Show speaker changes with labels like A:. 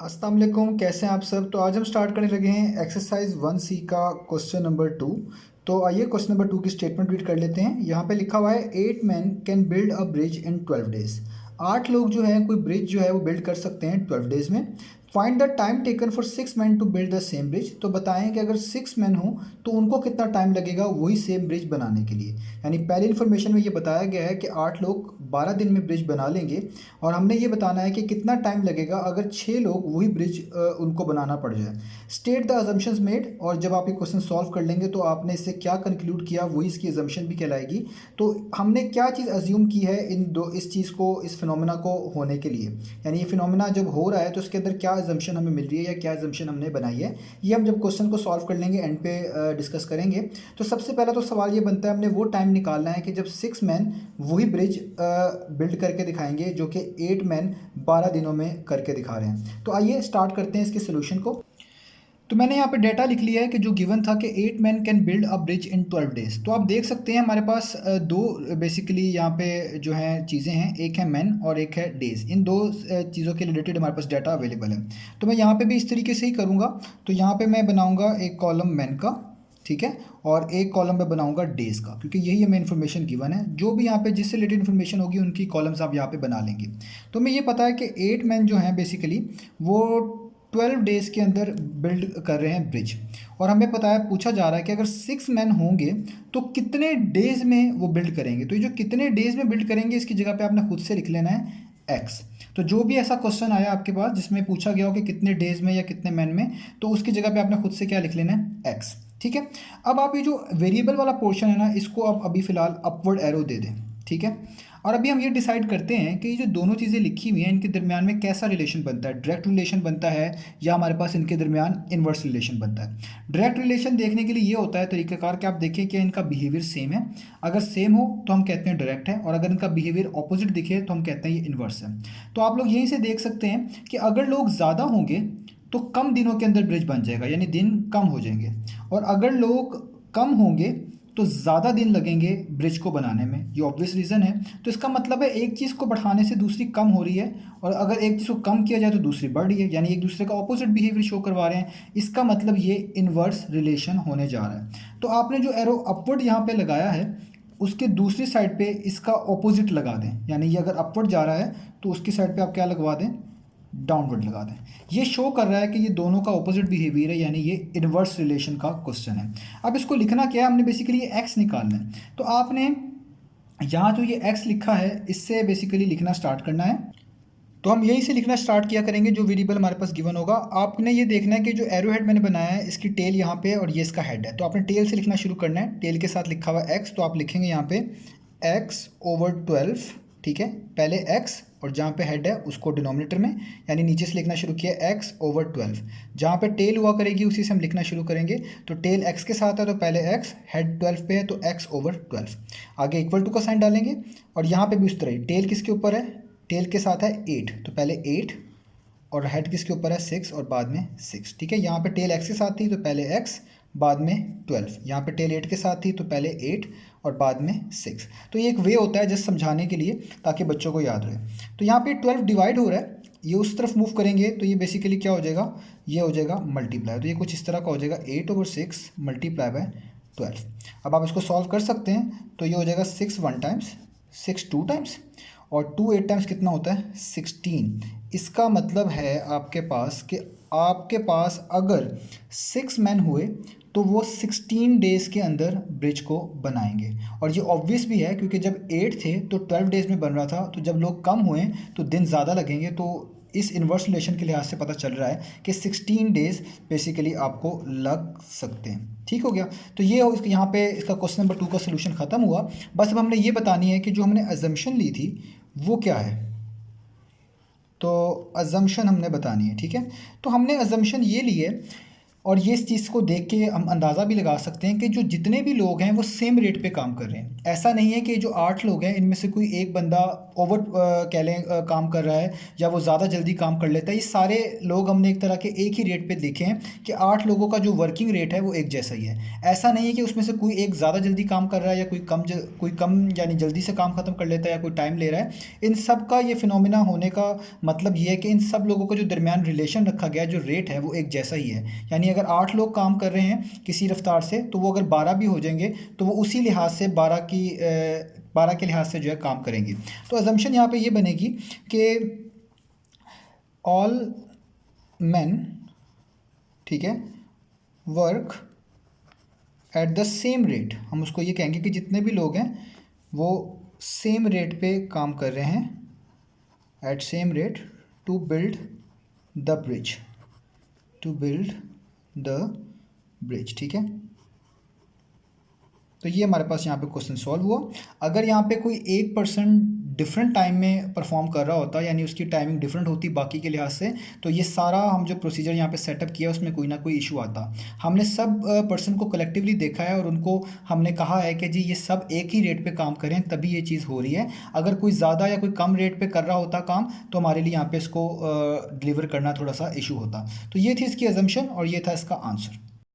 A: अस्सलाम वालेकुम, कैसे हैं आप सब। तो आज हम स्टार्ट करने लगे हैं एक्सरसाइज 1C का क्वेश्चन नंबर 2। तो आइए क्वेश्चन नंबर 2 की स्टेटमेंट रीड कर लेते हैं। यहाँ पे लिखा हुआ है 8 men can build a bridge in 12 days। 8 लोग जो है कोई ब्रिज जो है वो बिल्ड कर सकते हैं 12 days में। Find the time taken for 6 men to build the same bridge. तो बताएं कि अगर 6 men हो तो उनको कितना टाइम लगेगा वही सेम ब्रिज बनाने के लिए। यानी पहले इन्फॉर्मेशन में ये बताया गया है कि 8 लोग 12 दिन में ब्रिज बना लेंगे, और हमने ये बताना है कि कितना टाइम लगेगा अगर 6 लोग वही ब्रिज उनको बनाना पड़ जाए। स्टेट द अजम्पशंस मेड, और जब आप ये क्वेश्चन सॉल्व कर लेंगे तो आपने इससे क्या कंक्लूड किया वही इसकी अजम्पशन भी कहलाएगी। तो हमने क्या चीज़ अज्यूम की है इस चीज़ को, इस फिनोमेना को होने के लिए, यानी ये फिनोमेना जब हो रहा है तो उसके अंदर क्या अजम्पशन हमें मिल रही है या क्या अजम्पशन हमने बनाई है, ये हम जब क्वेश्चन को सॉल्व कर लेंगे एंड पे डिस्कस करेंगे। तो सबसे पहला तो सवाल ये बनता है, हमने वो टाइम निकालना है कि जब 6 men वही ब्रिज बिल्ड करके दिखाएंगे जो कि 8 men 12 दिनों में करके दिखा रहे हैं। तो आइए स्टार्ट करते हैं इसके सोल्यूशन को। तो मैंने यहाँ पे डेटा लिख लिया है कि जो गिवन था कि 8 men can build a bridge in 12 days। तो आप देख सकते हैं हमारे पास दो बेसिकली यहाँ पे जो है चीज़ें हैं, एक है मैन और एक है डेज। इन दो चीज़ों के रिलेटेड हमारे पास डाटा अवेलेबल है। तो मैं यहाँ पे भी इस तरीके से ही करूँगा। तो यहाँ पे मैं बनाऊँगा एक कॉलम मैन का, ठीक है, और एक कॉलम में बनाऊंगा डेज का, क्योंकि यही हमें इन्फॉर्मेशन गिवन है। जो भी यहाँ पे जिससे रिलेटेड इन्फॉर्मेशन होगी उनकी कॉलम्स आप यहाँ पे बना लेंगे। तो हमें ये पता है कि 8 men जो हैं बेसिकली वो 12 days के अंदर बिल्ड कर रहे हैं ब्रिज। और हमें पता है, पूछा जा रहा है कि अगर 6 men होंगे तो कितने डेज में वो बिल्ड करेंगे। तो ये जो कितने डेज में बिल्ड करेंगे इसकी जगह पे आपने खुद से लिख लेना है एक्स। तो जो भी ऐसा क्वेश्चन आया आपके पास जिसमें पूछा गया हो कि कितने डेज में या कितने मैन में, तो उसकी जगह पे आपने खुद से क्या लिख लेना है एक्स। ठीक है। अब आप ये जो वेरिएबल वाला पोर्शन है ना, इसको आप अभी फ़िलहाल अपवर्ड एरो दे दें, ठीक है। और अभी हम ये डिसाइड करते हैं कि ये जो दोनों चीज़ें लिखी हुई हैं इनके दरमियान में कैसा रिलेशन बनता है, डायरेक्ट रिलेशन बनता है या हमारे पास इनके दरमियान इन्वर्स रिलेशन बनता है। डायरेक्ट रिलेशन देखने के लिए ये होता है तरीक़ाकार कि आप देखें कि इनका बिहेवियर सेम है। अगर सेम हो तो हम कहते हैं डायरेक्ट है, और अगर इनका बिहेवियर ऑपोजिट दिखे तो हम कहते हैं ये इन्वर्स है। तो आप लोग यहीं से देख सकते हैं कि अगर लोग ज़्यादा होंगे तो कम दिनों के अंदर ब्रिज बन जाएगा, यानी दिन कम हो जाएंगे। और अगर लोग कम होंगे तो ज़्यादा दिन लगेंगे ब्रिज को बनाने में, ये ऑब्वियस रीज़न है। तो इसका मतलब है एक चीज़ को बढ़ाने से दूसरी कम हो रही है, और अगर एक चीज़ को कम किया जाए तो दूसरी बढ़ रही है, यानी एक दूसरे का ऑपोजिट बिहेवियर शो करवा रहे हैं। इसका मतलब ये इन्वर्स रिलेशन होने जा रहा है। तो आपने जो एरो अपवर्ड यहाँ पे लगाया है उसके दूसरी साइड पे इसका ऑपोजिट लगा दें, यानी ये अगर अपवर्ड जा रहा है तो उसकी साइड पे आप क्या लगवा दें, डाउनवर्ड लगा दें। ये शो कर रहा है कि ये दोनों का ऑपोजिट बिहेवियर है, यानी ये इन्वर्स रिलेशन का क्वेश्चन है। अब इसको लिखना क्या है, हमने बेसिकली ये एक्स निकालना है। तो आपने यहाँ जो ये एक्स लिखा है इससे बेसिकली लिखना स्टार्ट करना है। तो हम यहीं से लिखना स्टार्ट किया करेंगे जो वेरिएबल हमारे पास गिवन होगा। आपने ये देखना है कि जो एरो हेड मैंने बनाया है इसकी टेल यहाँ पे और ये इसका हेड है। तो आपने टेल से लिखना शुरू करना है। टेल के साथ लिखा हुआ एक्स, तो आप लिखेंगे यहाँ पे x/12, ठीक है, पहले x और जहाँ पे हेड है उसको डिनोमिनेटर में, यानी नीचे से लिखना शुरू किया x/12। जहाँ पे टेल हुआ करेगी उसी से हम लिखना शुरू करेंगे। तो टेल x के साथ है तो पहले x, हेड 12 पे है तो x/12। आगे इक्वल टू का साइन डालेंगे, और यहाँ पे भी उस तरह ही टेल किसके ऊपर है, टेल के साथ है 8, तो पहले 8 और हेड किसके ऊपर है 6 और बाद में 6, ठीक है। यहाँ पे टेल x के साथ थी तो पहले x बाद में 12, यहाँ पे टेल 8 के साथ थी तो पहले 8 और बाद में 6। तो ये एक वे होता है जस्ट समझाने के लिए ताकि बच्चों को याद रहे। तो यहाँ पे 12 डिवाइड हो रहा है, ये उस तरफ मूव करेंगे तो ये बेसिकली क्या हो जाएगा, ये हो जाएगा मल्टीप्लाई। तो ये कुछ इस तरह का हो जाएगा 8/6 मल्टीप्लाई बाय 12। अब आप इसको सॉल्व कर सकते हैं, तो ये हो जाएगा 6 1 टाइम्स, 6 2 टाइम्स, और 2 8 टाइम्स कितना होता है 16। इसका मतलब है आपके पास अगर 6 men हुए तो वो 16 डेज़ के अंदर ब्रिज को बनाएंगे। और ये ऑब्वियस भी है क्योंकि जब 8 थे तो 12 डेज़ में बन रहा था, तो जब लोग कम हुए तो दिन ज़्यादा लगेंगे। तो इस इन्वर्स रिलेशन के लिहाज से पता चल रहा है कि 16 डेज़ बेसिकली आपको लग सकते हैं। ठीक हो गया। तो ये हो यहाँ पे इसका क्वेश्चन नंबर 2 का सोल्यूशन ख़त्म हुआ। बस अब हमने ये बतानी है कि जो हमने अजम्पशन ली थी वो क्या है। तो अजम्पशन हमने बतानी है, ठीक है। तो हमने अजम्पशन ये ली है और ये इस चीज़ को देख के हम अंदाज़ा भी लगा सकते हैं कि जो जितने भी लोग हैं वो सेम रेट पे काम कर रहे हैं। ऐसा नहीं है कि जो 8 लोग हैं इनमें से कोई एक बंदा ओवर कह लें काम कर रहा है या वो ज़्यादा जल्दी काम कर लेता है। ये सारे लोग हमने एक तरह के एक ही रेट पे देखे हैं कि 8 लोगों का जो वर्किंग रेट है वो एक जैसा ही है। ऐसा नहीं है कि उसमें से कोई एक ज़्यादा जल्दी काम कर रहा है या कोई कम यानी जल्दी से काम ख़त्म कर लेता है या कोई टाइम ले रहा है। इन सब का ये फिनोमिना होने का मतलब ये है कि इन सब लोगों का जो दरमियान रिलेशन रखा गया है, जो रेट है वो एक जैसा ही है। यानी अगर 8 लोग काम कर रहे हैं किसी रफ्तार से तो वो अगर 12 भी हो जाएंगे तो वो उसी लिहाज से 12 के लिहाज से जो है काम करेंगे। तो अजम्पशन यहाँ पे ये बनेगी कि ऑल मैन, ठीक है, work at the same rate. हम उसको ये कहेंगे कि जितने भी लोग हैं वो सेम रेट पे काम कर रहे हैं, at same rate to build the bridge, to build the bridge, ठीक है। तो ये हमारे पास यहाँ पे क्वेश्चन सॉल्व हुआ। अगर यहाँ पे कोई एक पर्सन डिफरेंट टाइम में परफॉर्म कर रहा होता यानी उसकी टाइमिंग डिफरेंट होती बाकी के लिहाज से, तो ये सारा हम जो प्रोसीजर यहाँ पे सेटअप किया उसमें कोई ना कोई इशू आता। हमने सब पर्सन को कलेक्टिवली देखा है और उनको हमने कहा है कि जी ये सब एक ही रेट पे काम करें तभी ये चीज़ हो रही है। अगर कोई ज़्यादा या कोई कम रेट पे कर रहा होता काम तो हमारे लिए यहाँ पे इसको डिलीवर करना थोड़ा सा इशू होता। तो ये थी इसकी अजम्पशन और ये था इसका आंसर।